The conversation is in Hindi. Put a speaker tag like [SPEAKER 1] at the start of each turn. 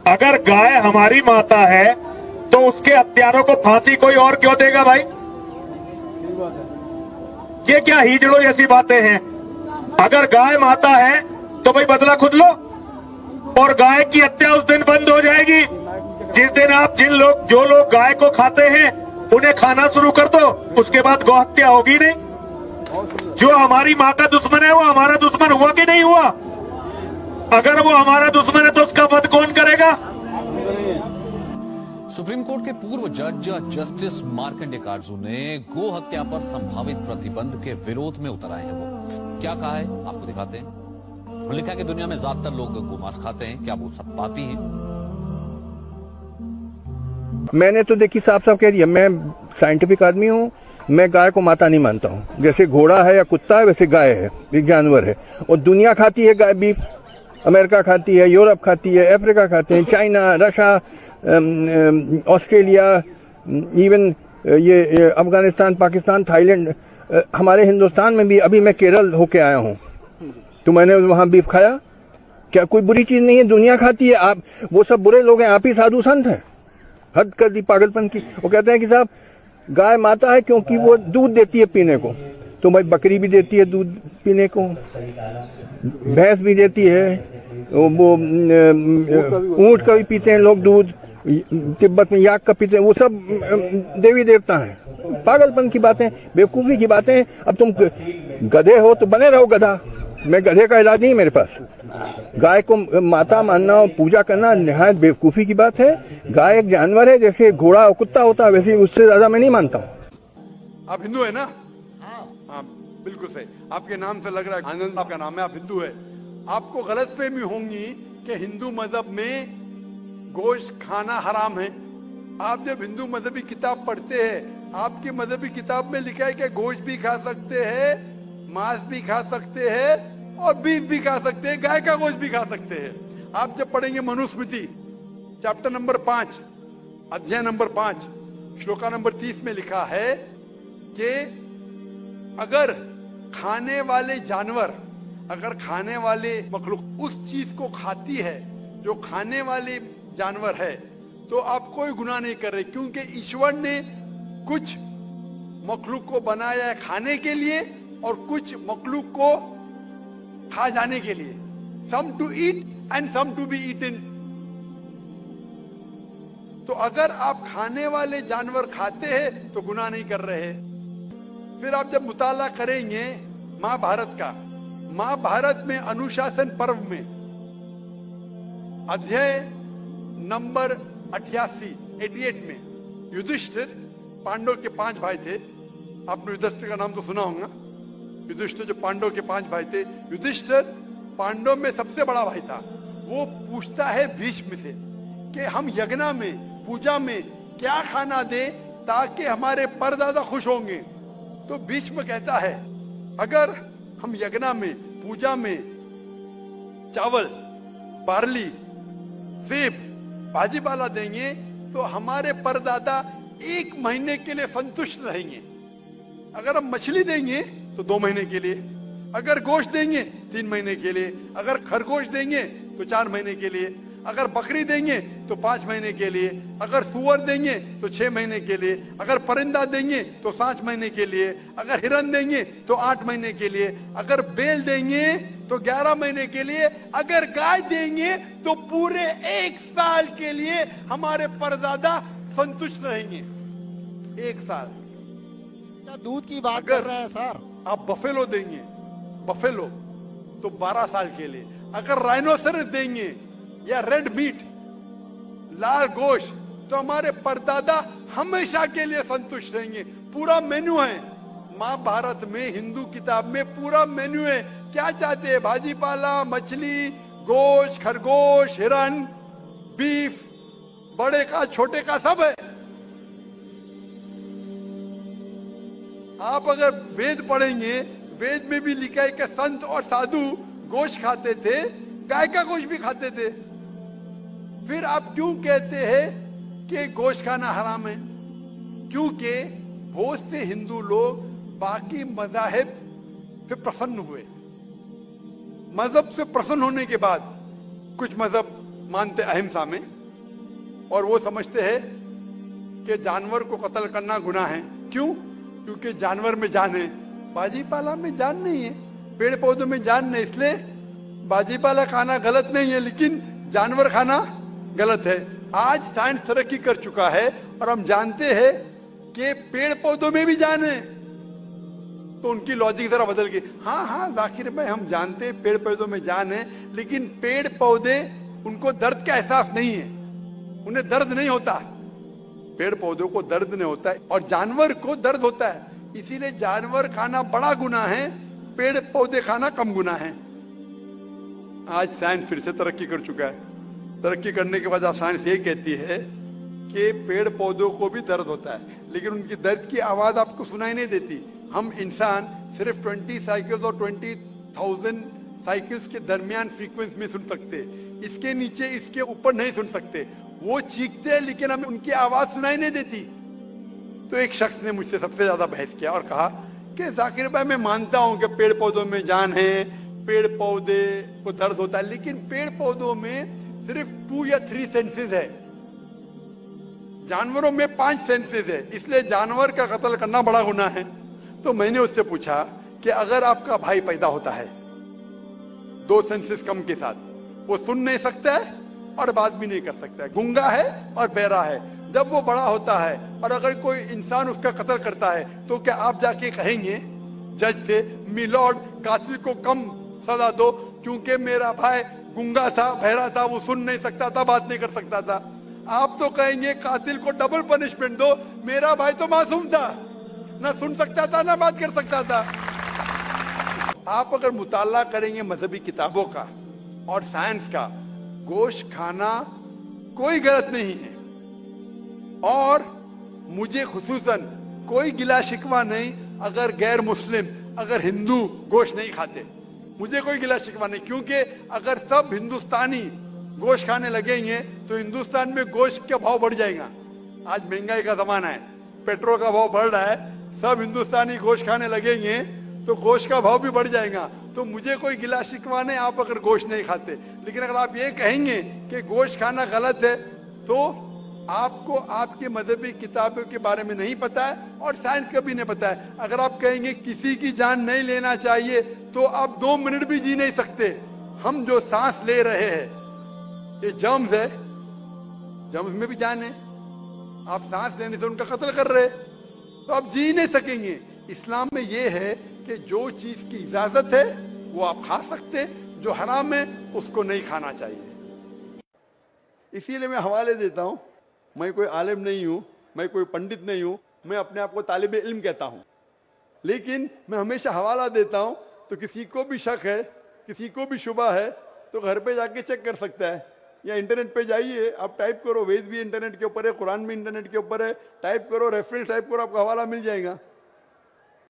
[SPEAKER 1] अगर गाय हमारी माता है तो उसके हत्यारों को फांसी कोई और क्यों देगा भाई? ये क्या हिजड़ों जैसी बातें हैं? अगर गाय माता है तो भाई बदला खुद लो, और गाय की हत्या उस दिन बंद हो जाएगी जिस दिन आप जो लोग गाय को खाते हैं उन्हें खाना शुरू कर दो, उसके बाद गौ हत्या होगी नहीं। जो हमारी माँ का दुश्मन है वो हमारा दुश्मन हुआ कि नहीं हुआ? अगर वो हमारा दुश्मन है तो उसका वध कौन करेगा?
[SPEAKER 2] सुप्रीम कोर्ट के पूर्व जज जस्टिस मार्कंडेय कारजू ने गो हत्या पर संभावित प्रतिबंध के विरोध में उतर आए हैं। वो क्या कहा है आपको दिखाते हैं। लिखा है कि दुनिया में ज्यादातर लोग गोमांस खाते हैं, क्या वो सब पापी हैं?
[SPEAKER 3] मैंने तो देखी साफ साफ कह दिया, मैं साइंटिफिक आदमी हूँ, मैं गाय को माता नहीं मानता हूँ। जैसे घोड़ा है या कुत्ता है वैसे गाय है, एक जानवर है, और दुनिया खाती है गाय बीफ। अमेरिका खाती है, यूरोप खाती है, अफ्रीका खाते हैं, चाइना, रशिया, ऑस्ट्रेलिया, इवन ये अफगानिस्तान, पाकिस्तान, थाईलैंड, हमारे हिंदुस्तान में भी। अभी मैं केरल होके आया हूँ तो मैंने वहाँ बीफ खाया। क्या कोई बुरी चीज नहीं है? दुनिया खाती है। आप वो सब बुरे लोग हैं, आप ही साधु संत हैं। हद कर दी पागलपन की। वो कहते हैं कि साहब गाय माता है क्योंकि वो दूध देती है पीने को, तो भाई बकरी भी देती है दूध पीने को, भैंस भी देती है, वो ऊंट का भी पीते हैं लोग दूध, तिब्बत में याक का पीते हैं, वो सब देवी देवता हैं। पागलपन की बातें, बेवकूफी की बातें। अब तुम गधे हो तो बने रहो गधा, मैं गधे का इलाज नहीं मेरे पास। गाय को माता मानना और पूजा करना निहायत बेवकूफी की बात है। गाय एक जानवर है, जैसे घोड़ा और कुत्ता होता है वैसे, उससे ज्यादा मैं नहीं मानता हूँ।
[SPEAKER 4] आप हिंदू है ना? हाँ बिल्कुल सही, आपके नाम से लग रहा है आनंद आपका नाम है, आप हिंदू है। आपको गलतफहमी होंगी कि हिंदू मजहब में गोश्त खाना हराम है। आप जब हिंदू मजहबी किताब पढ़ते हैं, आपकी मजहबी किताब में लिखा है कि गोश्त भी खा सकते हैं, मांस भी खा सकते हैं और बीफ भी खा सकते हैं, गाय का गोश्त भी खा सकते हैं। आप जब पढ़ेंगे मनुस्मृति चैप्टर नंबर 5 अध्याय नंबर 5 श्लोका नंबर 30 में लिखा है कि अगर खाने वाले जानवर, अगर खाने वाले मखलूक उस चीज को खाती है जो खाने वाले जानवर है, तो आप कोई गुनाह नहीं कर रहे, क्योंकि ईश्वर ने कुछ मखलूक को बनाया है खाने के लिए और कुछ मखलूक को खा जाने के लिए। Some to eat and some to be eaten. तो अगर आप खाने वाले जानवर खाते हैं तो गुनाह नहीं कर रहे। फिर आप जब मुताला करेंगे महाभारत का, महाभारत में अनुशासन पर्व में अध्याय नंबर 88 में युधिष्ठिर, पांडव के 5 भाई थे, आपने युधिष्ठिर का नाम तो सुना होगा। युधिष्ठिर जो पांडव के 5 भाई थे, युधिष्ठिर पांडव में सबसे बड़ा भाई था। वो पूछता है भीष्म से कि हम यज्ञ में, पूजा में क्या खाना दे ताकि हमारे परदादा खुश होंगे। तो भीष्म कहता है अगर हम यज्ञ में, पूजा में चावल, बार्ली, सेब, भाजी पाला देंगे तो हमारे परदादा 1 महीने के लिए संतुष्ट रहेंगे। अगर हम मछली देंगे तो 2 महीने के लिए, अगर गोश्त देंगे 3 महीने के लिए, अगर खरगोश देंगे तो 4 महीने के लिए, अगर बकरी देंगे तो 5 महीने के लिए, अगर सुअर देंगे तो 6 महीने के लिए, अगर परिंदा देंगे तो 7 महीने के लिए, अगर हिरन देंगे तो 8 महीने के लिए, अगर बैल देंगे तो 11 महीने के लिए, अगर गाय देंगे तो पूरे 1 साल के लिए हमारे परदादा संतुष्ट रहेंगे। 1 साल।
[SPEAKER 5] क्या दूध की बात कर रहे हैं सर?
[SPEAKER 4] आप बफेलो देंगे, बफेलो तो 12 साल के लिए, अगर राइनोसरस देंगे या रेड मीट, लाल गोश्त, तो हमारे परदादा हमेशा के लिए संतुष्ट रहेंगे। पूरा मेन्यू है महाभारत में, हिंदू किताब में पूरा मेन्यू है। क्या चाहते हैं? भाजी पाला, मछली, गोश्त, खरगोश, हिरन, बीफ, बड़े का छोटे का सब है। आप अगर वेद पढ़ेंगे, वेद में भी लिखा है कि संत और साधु गोश्त खाते थे, गाय का गोश्त भी खाते थे। फिर आप क्यों कहते हैं कि गोश्त खाना हराम है? क्योंकि बहुत से हिंदू लोग बाकी मज़ाहिब से प्रसन्न हुए। मजहब से प्रसन्न होने के बाद कुछ मजहब मानते अहिंसा में, और वो समझते हैं कि जानवर को कत्ल करना गुनाह है। क्यों? क्योंकि जानवर में जान है, बाजीपाला में जान नहीं है, पेड़ पौधों में जान नहीं, इसलिए बाजीपाला खाना गलत नहीं है, लेकिन जानवर खाना गलत है। आज साइंस तरक्की कर चुका है और हम जानते हैं कि पेड़ पौधों में भी जान है, तो उनकी लॉजिक जरा बदल गई। हाँ जाकिर भाई, हम जानते हैं पेड़ पौधों में जान है, लेकिन पेड़ पौधे उनको दर्द का एहसास नहीं है, उन्हें दर्द नहीं होता। पेड़ पौधों को दर्द नहीं होता है और जानवर को दर्द होता है, इसीलिए जानवर खाना बड़ा गुनाह है, पेड़ पौधे खाना कम गुनाह है। आज साइंस फिर से तरक्की कर चुका है। तरक्की करने के बाद साइंस ये कहती है कि पेड़ पौधों को भी दर्द होता है, लेकिन उनकी दर्द की आवाज आपको सुनाई नहीं देती। हम इंसान सिर्फ 20 साइकिल्स और 20,000 साइकिल्स के दरमियान फ्रीक्वेंसी में सुन सकते, इसके नीचे इसके ऊपर नहीं सुन सकते। वो चीखते हैं लेकिन हमें उनकी आवाज सुनाई नहीं देती। तो एक शख्स ने मुझसे सबसे ज्यादा बहस किया और कहा कि जाकिर भाई, मैं मानता हूं कि पेड़ पौधों में जान है, पेड़ पौधे को दर्द होता है, लेकिन पेड़ पौधों में सिर्फ 2 या 3 सेंसेस है, जानवरों में 5 सेंसेस है, इसलिए जानवर का कत्ल करना बड़ा गुनाह है। तो मैंने उससे पूछा कि अगर आपका भाई पैदा होता है 2 सेंसेस कम के साथ, वो सुन नहीं सकता है और बात भी नहीं कर सकता है, गूंगा है और बहरा है, जब वो बड़ा होता है और अगर कोई इंसान उसका कत्ल करता है, तो क्या आप जाके कहेंगे जज से, मिलॉर्ड कातिल को कम सजा दो क्योंकि मेरा भाई गूंगा था, बहरा था, वो सुन नहीं सकता था, बात नहीं कर सकता था? आप तो कहेंगे कातिल को डबल पनिशमेंट दो, मेरा भाई तो मासूम था, ना सुन सकता था ना बात कर सकता था। आप अगर मुताला करेंगे मजहबी किताबों का और साइंस का, गोश्त खाना कोई गलत नहीं है और मुझे खुसूसन कोई गिला शिकवा नहीं अगर गैर मुस्लिम, अगर हिंदू गोश्त नहीं खाते, मुझे कोई गिला शिकवा नहीं, क्योंकि अगर सब हिंदुस्तानी गोश्त खाने लगेंगे तो हिंदुस्तान में गोश्त का भाव बढ़ जाएगा। आज महंगाई का जमाना है, पेट्रोल का भाव बढ़ रहा है, सब हिंदुस्तानी गोश्त खाने लगेंगे तो गोश्त का भाव भी बढ़ जाएगा। तो मुझे कोई गिला शिकवा नहीं आप अगर गोश्त नहीं खाते, लेकिन अगर आप ये कहेंगे कि गोश्त खाना गलत है तो आपको आपके मजहबी किताबों के बारे में नहीं पता है और साइंस का भी नहीं पता है। अगर आप कहेंगे किसी की जान नहीं लेना चाहिए तो आप 2 मिनट भी जी नहीं सकते। हम जो सांस ले रहे हैं ये जर्म्स है, जर्म्स में भी जान है, आप सांस लेने से उनका कत्ल कर रहे तो आप जी नहीं सकेंगे। इस्लाम में यह है कि जो चीज की इजाजत है वो आप खा सकते, जो हराम है उसको नहीं खाना चाहिए। इसीलिए मैं हवाले देता हूं, मैं कोई आलिम नहीं हूं, मैं कोई पंडित नहीं हूं, मैं अपने आप को तालिबे इल्म कहता हूं, लेकिन मैं हमेशा हवाला देता हूं। तो किसी को भी शक है, किसी को भी शुबा है तो घर पे जाके चेक कर सकता है, या इंटरनेट पे जाइए, आप टाइप करो, वेद भी इंटरनेट के ऊपर है, कुरान भी इंटरनेट के ऊपर है, टाइप करो, रेफरेंस टाइप करो, आपको हवाला मिल जाएगा।